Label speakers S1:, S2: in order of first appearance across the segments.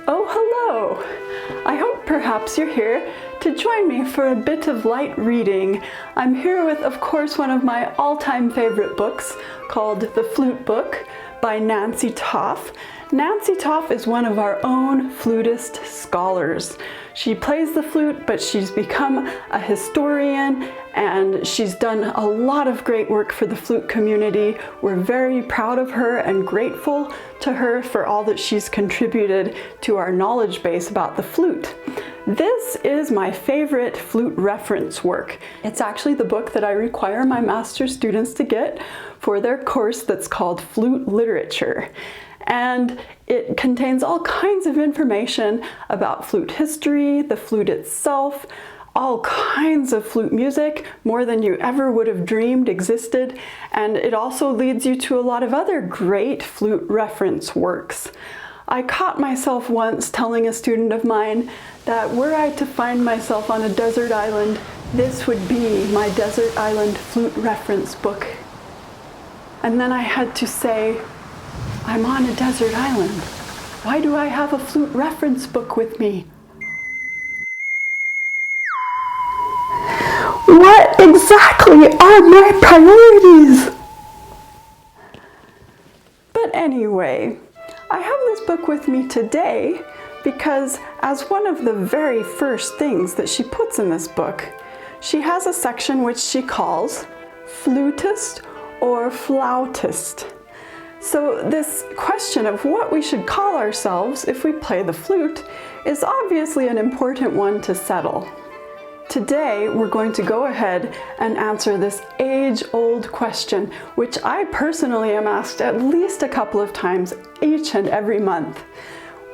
S1: Oh, hello! I hope perhaps you're here to join me for a bit of light reading. I'm here with, of course, one of my all-time favorite books called The Flute Book by Nancy Toff. Nancy Toff is one of our own flutist scholars. She plays the flute, but she's become a historian and she's done a lot of great work for the flute community. We're very proud of her and grateful to her for all that she's contributed to our knowledge base about the flute. This is my favorite flute reference work. It's actually the book that I require my master's students to get for their course that's called Flute Literature. And it contains all kinds of information about flute history, the flute itself, all kinds of flute music, more than you ever would have dreamed existed, and it also leads you to a lot of other great flute reference works. I caught myself once telling a student of mine that were I to find myself on a desert island, this would be my desert island flute reference book. And then I had to say, I'm on a desert island. Why do I have a flute reference book with me? What exactly are my priorities? But anyway, I have this book with me today because as one of the very first things that she puts in this book, she has a section which she calls Flutist or Flautist. So this question of what we should call ourselves if we play the flute is obviously an important one to settle. Today we're going to go ahead and answer this age-old question, which I personally am asked at least a couple of times each and every month.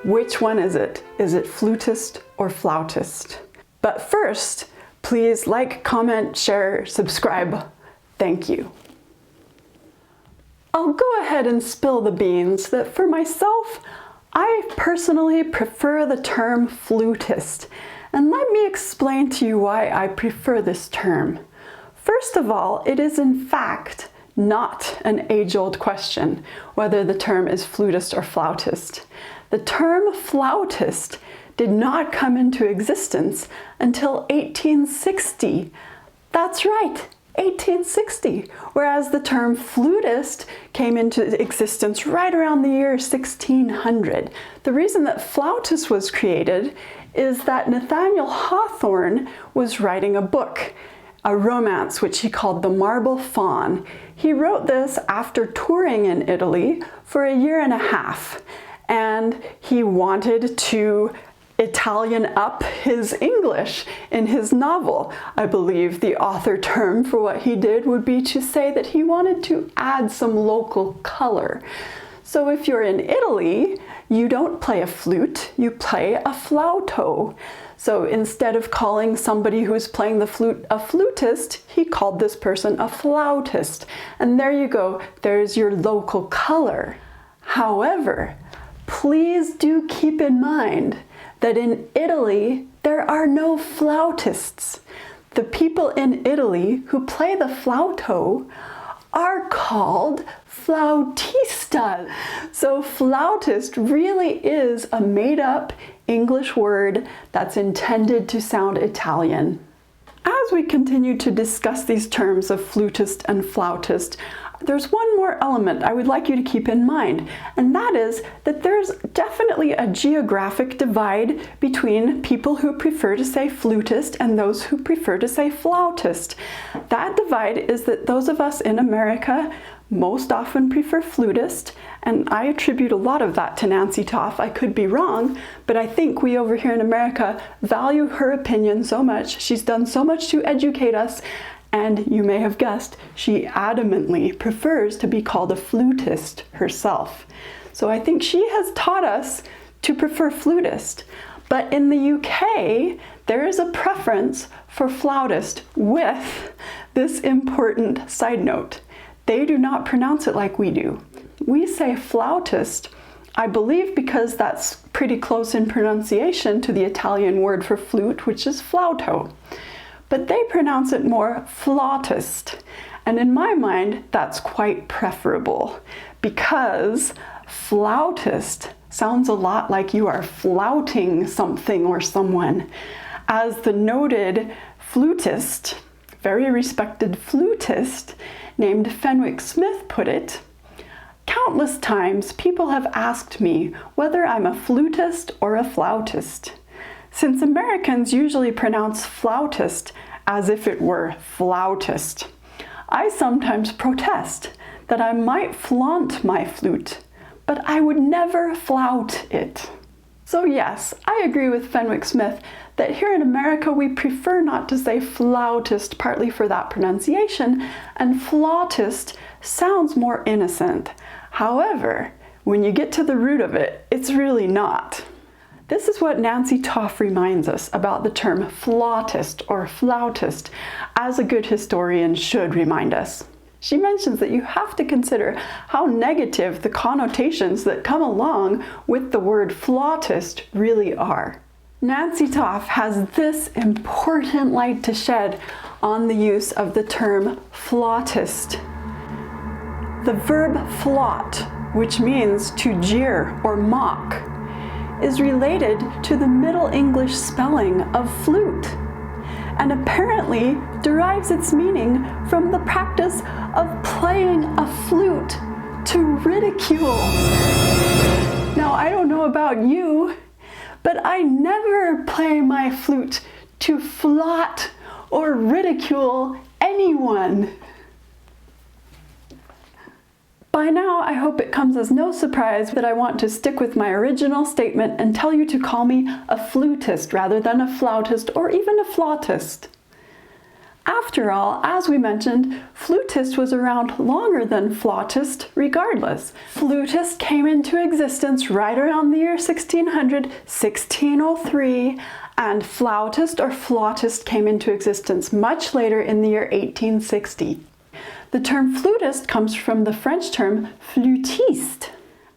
S1: Which one is it? Is it flutist or flautist? But first, please like, comment, share, subscribe. Thank you. I'll go ahead and spill the beans that for myself, I personally prefer the term flutist. And let me explain to you why I prefer this term. First of all, it is in fact not an age-old question whether the term is flutist or flautist. The term flautist did not come into existence until 1860. That's right. 1860, whereas the term flutist came into existence right around the year 1600. The reason that flautist was created is that Nathaniel Hawthorne was writing a book, a romance which he called The Marble Faun. He wrote this after touring in Italy for a year and a half, and he wanted to Italian up his English in his novel. I believe the author term for what he did would be to say that he wanted to add some local color. So if you're in Italy, you don't play a flute, you play a flauto. So instead of calling somebody who's playing the flute a flutist, he called this person a flautist. And there you go, there's your local color. However, please do keep in mind that in Italy, there are no flautists. The people in Italy who play the flauto are called flautistas. So flautist really is a made-up English word that's intended to sound Italian. As we continue to discuss these terms of flutist and flautist, there's one more element I would like you to keep in mind, and that is that there's definitely a geographic divide between people who prefer to say flutist and those who prefer to say flautist. That divide is that those of us in America most often prefer flutist, and I attribute a lot of that to Nancy Toff. I could be wrong, but I think we over here in America value her opinion so much. She's done so much to educate us. And you may have guessed, she adamantly prefers to be called a flutist herself. So I think she has taught us to prefer flutist. But in the UK, there is a preference for flautist with this important side note. They do not pronounce it like we do. We say flautist, I believe because that's pretty close in pronunciation to the Italian word for flute, which is flauto. But they pronounce it more flautist. And in my mind, that's quite preferable because flautist sounds a lot like you are flouting something or someone. As the noted flutist, very respected flutist named Fenwick Smith put it, countless times people have asked me whether I'm a flutist or a flautist. Since Americans usually pronounce flautist as if it were flautist, I sometimes protest that I might flaunt my flute, but I would never flout it. So yes, I agree with Fenwick Smith that here in America we prefer not to say flautist, partly for that pronunciation, and flautist sounds more innocent. However, when you get to the root of it, it's really not. This is what Nancy Toff reminds us about the term flautist or flautist, as a good historian should remind us. She mentions that you have to consider how negative the connotations that come along with the word flautist really are. Nancy Toff has this important light to shed on the use of the term flautist. The verb flaunt, which means to jeer or mock, is related to the Middle English spelling of flute, and apparently derives its meaning from the practice of playing a flute to ridicule. Now, I don't know about you, but I never play my flute to flout or ridicule anyone. By now, I hope it comes as no surprise that I want to stick with my original statement and tell you to call me a flutist rather than a flautist or even a flautist. After all, as we mentioned, flutist was around longer than flautist regardless. Flutist came into existence right around the year 1600, 1603, and flautist or flautist came into existence much later in the year 1860. The term flutist comes from the French term flutiste.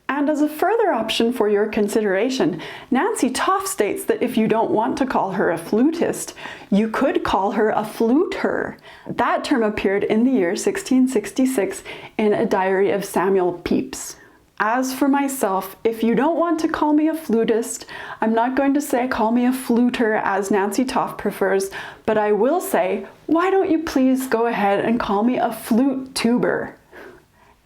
S1: And as a further option for your consideration, Nancy Toff states that if you don't want to call her a flutist, you could call her a fluter. That term appeared in the year 1666 in a diary of Samuel Pepys. As for myself, if you don't want to call me a flutist, I'm not going to say call me a fluter as Nancy Toff prefers, but I will say, why don't you please go ahead and call me a flute tuber?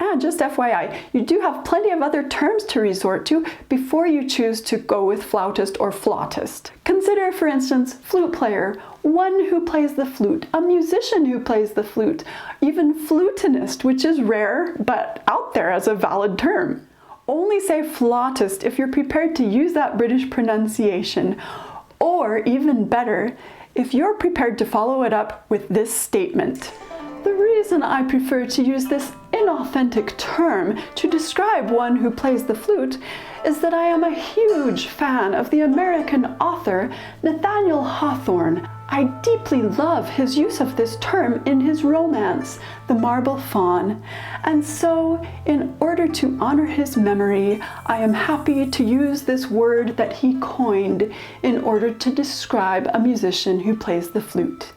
S1: And just FYI, you do have plenty of other terms to resort to before you choose to go with flautist or flautist. Consider, for instance, flute player, one who plays the flute, a musician who plays the flute, even flutenist, which is rare but out there as a valid term. Only say flautist if you're prepared to use that British pronunciation, or even better, if you're prepared to follow it up with this statement. The reason I prefer to use this inauthentic term to describe one who plays the flute is that I am a huge fan of the American author Nathaniel Hawthorne. I deeply love his use of this term in his romance, The Marble Faun, and so in order to honor his memory, I am happy to use this word that he coined in order to describe a musician who plays the flute.